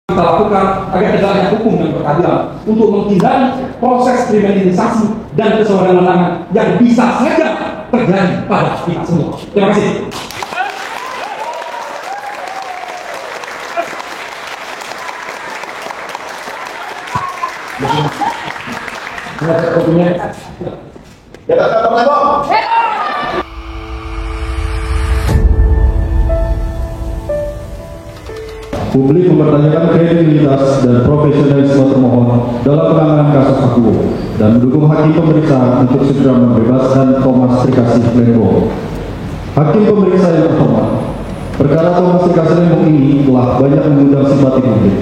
kita lakukan agar tegaknya hukum dan peradilan untuk menghindari proses kriminalisasi dan kesewenang-wenangan yang bisa saja terjadi pada kita semua. Terima kasih. Publik mempertanyakan kredibilitas dan profesionalisme termohon dalam penanganan kasus Akuo dan mendukung hakim pemeriksa untuk segera membebaskan Thomas Trikasih Lembong. Hakim pemeriksa yang terhormat, perkara Thomas Trikasih Lembong ini telah banyak mengundang simpati publik.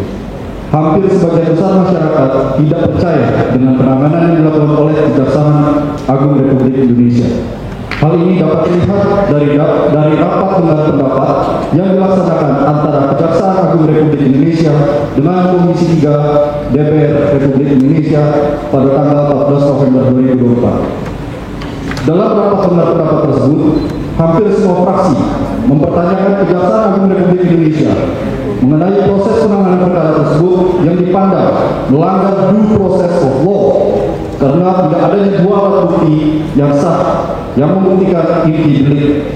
Hampir sebagian besar masyarakat tidak percaya dengan penanganan yang dilakukan oleh Kejaksaan Agung Republik Indonesia. Hal ini dapat dilihat dari rapat dengar pendapat yang dilaksanakan antara Kejaksaan Agung Republik Indonesia dengan Komisi 3 DPR Republik Indonesia pada tanggal 14 November 2024. Dalam rapat dengar pendapat tersebut, hampir semua fraksi mempertanyakan Kejaksaan Agung Republik Indonesia mengenai proses penanganan perkara tersebut yang dipandang melanggar due process of law karena tidak adanya dua alat bukti yang sah yang membuktikan inti delik,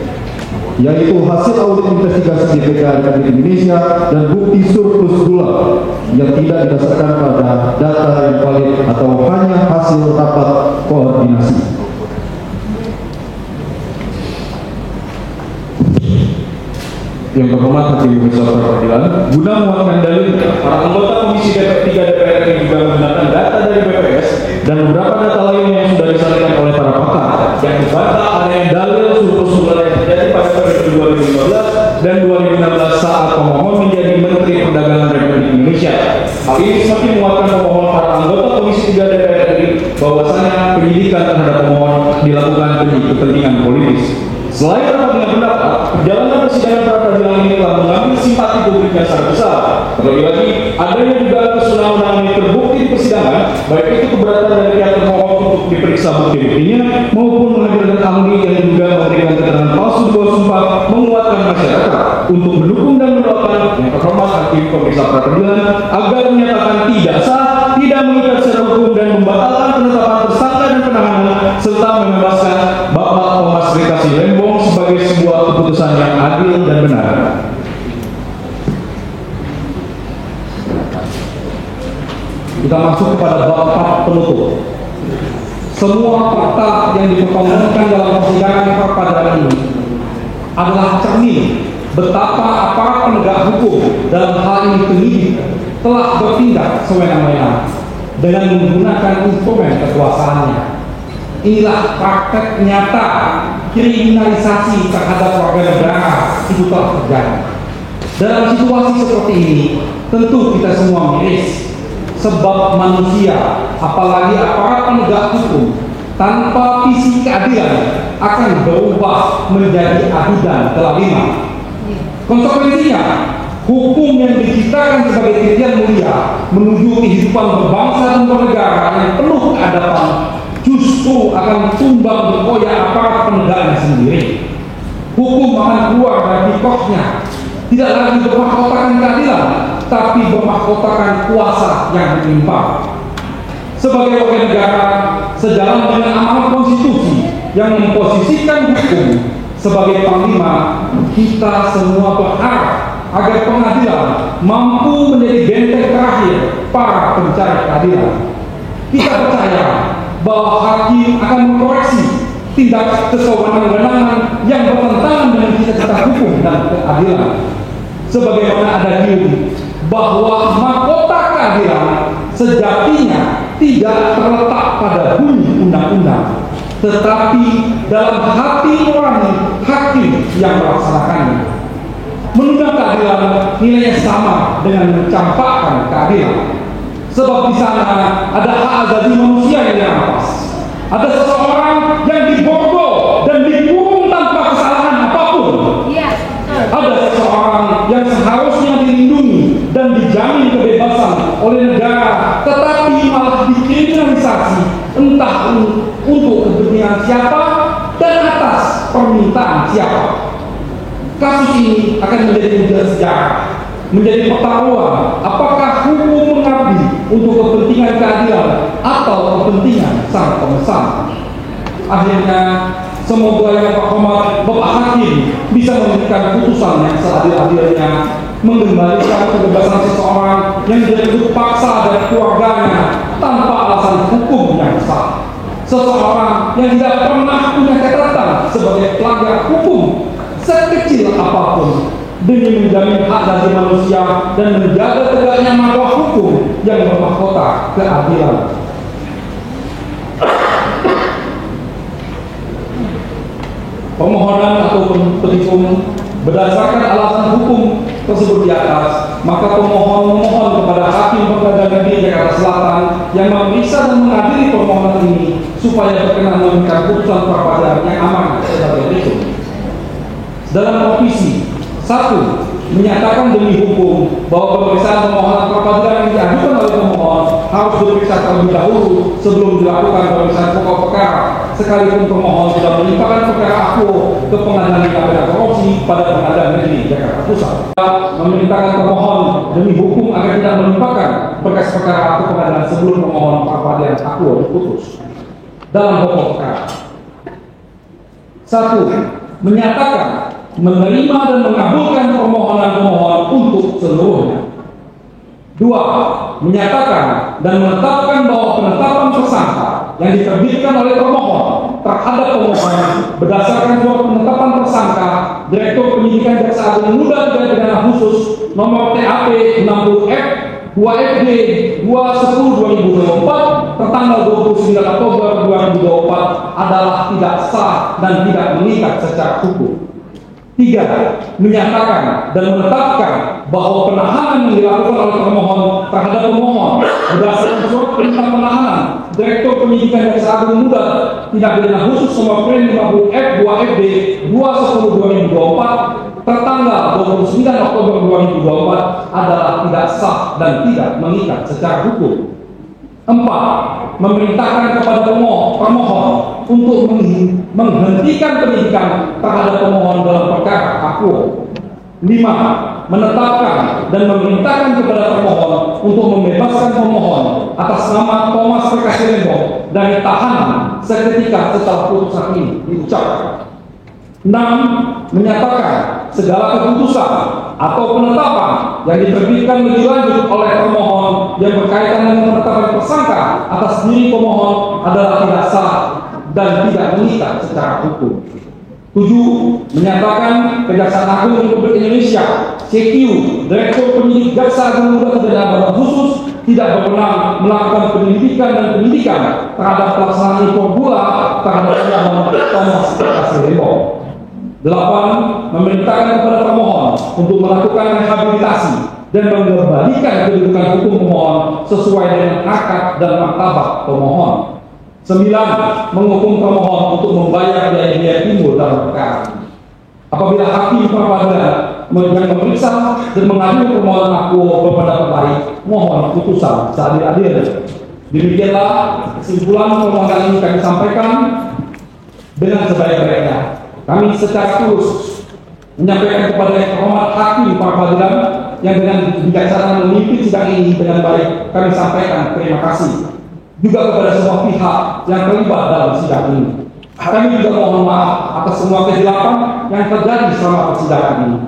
yaitu hasil audit investigasi BPK Republik Indonesia dan bukti surplus gula yang tidak didasarkan pada data yang valid atau hanya hasil rapat koordinasi. Yang terhormat Hakim Pemeriksa Peradilan, guna menguatkan dalil, para anggota Komisi 3 DPR yang juga menggunakan data dari BPS dan beberapa data lain yang sudah disampaikan oleh para pakar yang dibantah adanya dalil surplus gula yang terjadi pada periode 2015 dan 2016 saat pemohon menjadi Menteri Perdagangan Republik Indonesia. Hal ini semakin menguatkan pemohon para anggota Komisi 3 DPR RI bahwasanya penyidikan terhadap pemohon dilakukan demi kepentingan politis. Selain rapat dengan pendapat, perjalanan persidangan pra peradilan ini telah mengambil simpati publik yang sangat besar. Terlebih lagi, adanya dugaan kesenangan yang terbukti di persidangan, baik itu keberatan dari pihak termohon untuk diperiksa bukti-buktinya, maupun menghadirkan ahli yang juga memberikan keterangan palsu di bawah sumpah, menguatkan masyarakat untuk mendukung dan mendoakan yang terhormat Hakim Pemeriksa Peradilan agar menyatakan tidak sah, tidak mengikat secara hukum dan membatalkan penetapan tersangka dan penahanan serta membebaskan Bapak Thomas Trikasih Lembong sebagai sebuah keputusan yang adil dan benar. Kita masuk kepada bab penutup. Semua fakta yang dipertontonkan dalam persidangan pra peradilan ini adalah cermin betapa aparat penegak hukum dalam hal ini penyidik telah bertindak sewenang-wenang dengan menggunakan instrumen kekuasaannya. Inilah praktek nyata kriminalisasi terhadap warga negara itu telah terjadi. Dalam situasi seperti ini, tentu kita semua miris, sebab manusia, apalagi aparat penegak hukum, tanpa visi keadilan akan berubah menjadi adudan kelaliman. Konsekuensinya, hukum yang diciptakan sebagai titian mulia menuju kehidupan berbangsa dan bernegara yang penuh keadaban justru akan tumbang berkoyak aparat penegaknya sendiri. Hukum akan keluar dari pikoknya, tidak lagi bermahkotakan keadilan, tapi bermahkotakan kuasa yang menyimpang. Sebagai warga negara, sejalan dengan amanat konstitusi yang memposisikan hukum sebagai panglima, kita semua berharap agar pengadilan mampu menjadi benteng terakhir para pencari keadilan. Kita percaya bahwa hakim akan mengkoreksi tindak kesewenang-wenangan yang bertentangan dengan cita-cita hukum dan keadilan. Sebagaimana ada teori bahwa mahkota keadilan sejatinya tidak terletak pada bunyi undang-undang, tetapi dalam hati nurani hakim yang melaksanakannya. Menunda keadilan nilainya sama dengan mencampakkan keadilan. Sebab di sana ada hak asasi manusia yang dirampas. Ada seseorang yang diborgol dan dikurung tanpa kesalahan apapun. Ada seseorang yang seharusnya dilindungi dan dijamin kebebasan oleh negara, tetapi malah dikriminalisasi entah untuk kepentingan siapa dan atas permintaan siapa. Kasus ini akan menjadi ujian sejarah, menjadi pertaruhan apakah untuk kepentingan keadilan atau kepentingan sang pemesan. Akhirnya, semoga yang terhormat Bapak Hakim bisa memberikan putusan yang seadil-adilnya, mengembalikan kebebasan seseorang yang direbut paksa dari keluarganya tanpa alasan hukum yang sah. Seseorang yang tidak pernah punya catatan sebagai pelanggar hukum sekecil apapun, demi menjamin hak asasi manusia dan menjaga tegaknya marwah hukum yang bermahkota keadilan. Permohonan ataupun petitum berdasarkan alasan hukum tersebut di atas, maka pemohon memohon kepada Hakim Pengadilan Negeri Jakarta Selatan yang memeriksa dan mengadili permohonan ini supaya berkenan memberikan putusan pra-peradilan yang aman sebagai berikut. Dalam revisi 1. Menyatakan demi hukum bahwa pemeriksaan permohonan pra-peradilan yang diajukan oleh pemohon harus diperiksa terlebih dahulu sebelum dilakukan pemeriksaan pokok perkara, sekalipun pemohon sudah melimpahkan perkara akuo ke Pengadilan Tindak Pidana Korupsi pada Pengadilan Negeri Jakarta Pusat. Memerintahkan pemohon demi hukum agar tidak melimpahkan berkas perkara ke pengadilan sebelum pemohon pra-peradilan akuo diputus. Dalam pokok perkara 1. Menyatakan menerima dan mengabulkan permohonan pemohon untuk seluruhnya. 2. Menyatakan dan menetapkan bahwa penetapan tersangka yang diterbitkan oleh termohon terhadap pemohon berdasarkan surat penetapan tersangka Direktur Penyidikan Jaksa Agung Muda Tindak Pidana Khusus nomor TAP 60F 2FD 2/10/2024 tertanggal 29 Oktober 2024 adalah tidak sah dan tidak mengikat secara hukum. 3. Menyatakan dan menetapkan bahwa penahanan yang dilakukan oleh termohon terhadap pemohon berdasarkan surat perintah penahanan Direktur Penyidikan Jaksa Agung Muda Tindak Pidana Khusus nomor 50F 2FD 2/10/2024 tertanggal 29 Oktober 2024 adalah tidak sah dan tidak mengikat secara hukum. 4. Memerintahkan kepada pemohon untuk menghentikan penyidikan terhadap pemohon dalam perkara akuo. 5. Menetapkan dan memerintahkan kepada termohon untuk membebaskan pemohon atas nama Thomas Rekasi Lembo dari tahanan seketika setelah putusan ini diucapkan. 6. Menyatakan segala keputusan atau penetapan yang diterbitkan lebih lanjut oleh termohon yang berkaitan dengan penetapan tersangka atas diri pemohon adalah tidak sah dan tidak mengikat secara hukum. 7. Menyatakan Kejaksaan Agung Republik Indonesia CQ Direktur Penyidik Jaksa Agung Muda Tindak Pidana Khusus tidak berwenang melakukan penyelidikan dan penyidikan terhadap pelaksanaan impor gula terhadap pemohon Thomas Rekasi Lembo. 8. Memerintahkan kepada termohon untuk melakukan rehabilitasi dan mengembalikan kedudukan hukum pemohon sesuai dengan harkat dan martabat pemohon. 9. Menghukum termohon untuk membayar biaya-biaya timbul dalam perkara. Apabila hakim pra-peradilan yang memeriksa dan mengadili permohonan akuo berpendapat baik, mohon putusan seadil-adilnya. Demikianlah kesimpulan permohonan ini kami sampaikan dengan sebaik-baiknya. Kami secara tulus menyampaikan kepada yang terhormat hakim pra-peradilan yang dengan bijaksana memimpin sidang ini dengan baik. Kami sampaikan terima kasih juga kepada semua pihak yang terlibat dalam sidang ini. Kami juga mohon maaf atas semua kesilapan yang terjadi selama persidangan ini.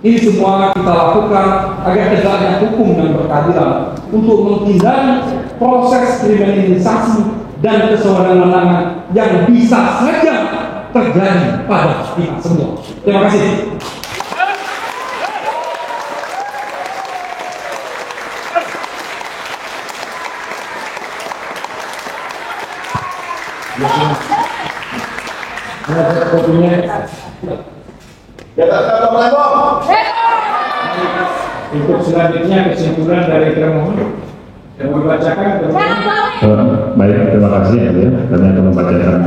Ini semua kita lakukan agar tegaknya hukum dan berkeadilan untuk menghindari proses kriminalisasi dan kesewenang-wenangan yang bisa saja terjadi pada kita semua. Terima kasih. Untuk selanjutnya kesimpulan dari termohon yang dibacakan. Baik, terima kasih. Kami akan membacakan.